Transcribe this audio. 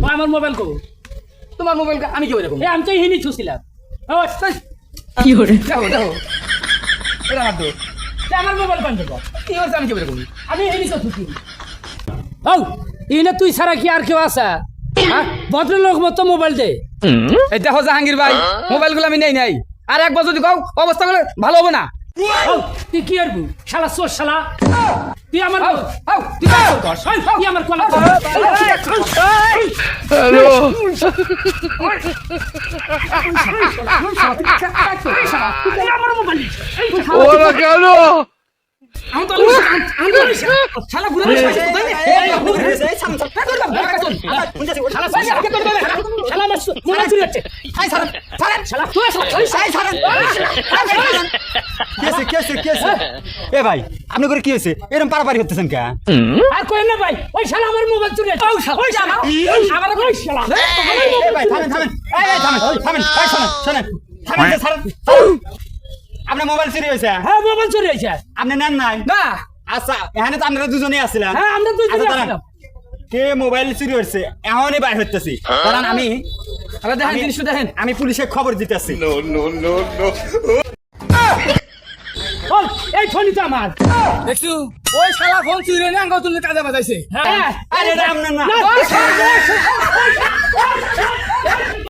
আমার মোবাইল কো তোমার মোবাইল আমি কি করে আমি তো হিনি ছুছিলাম কি করে দেখো দেখো এটা আমার তো আমার মোবাইল কোন দেবো কি হচ্ছে আমি কি করে আমি হিনি ছুছি ও ইনে তুই ছাড়া কি আর কেউ আছে ভদ্রলোক মতো মোবাইল দে এই দেখো জাহাঙ্গীর ভাই মোবাইলগুলো আমি নেই নাই আর একবার যদি কও অবস্থা গুলো ভালো হবে না তুই কি করবি শালা চোর শালা তুই আমার তুই কাজ কর তুই আমার কলা আমার মোবাইল ওরা কেন শালা ঘুরে এ ভাই আপনি করে কি হয়েছে এরকম পারাপারি হতেছেন কে আর কই না ভাই ওই শালা আমার মোবাইল চুরি ওই শালা আমার ওই শালা ভাই থামেন থামেন এই থামেন থামেন ভাই শুনেন শুনেন থামেন ছাড়েন আপনার মোবাইল চুরি হয়েছে হ্যাঁ মোবাইল চুরি হয়েছে আপনি নেন নাই না আচ্ছা এখানে তো আপনারা দুজনেই আছিলেন হ্যাঁ আমরা দুই আচ্ছা, জন দাঁড়ান। আসলাম কে মোবাইল চুরি হচ্ছে এখনই বাইর হইতেছি কারণ আমি দেখেন জিনিসটা দেখেন আমি পুলিশে খবর দিতেছি এই ফোনই তো আমার দেখছু ওই শালা ফোন চুরি হয়ে আঙ্গাও তুলে কাজে বাজাইছে হ্যাঁ আরে এটা আপনার না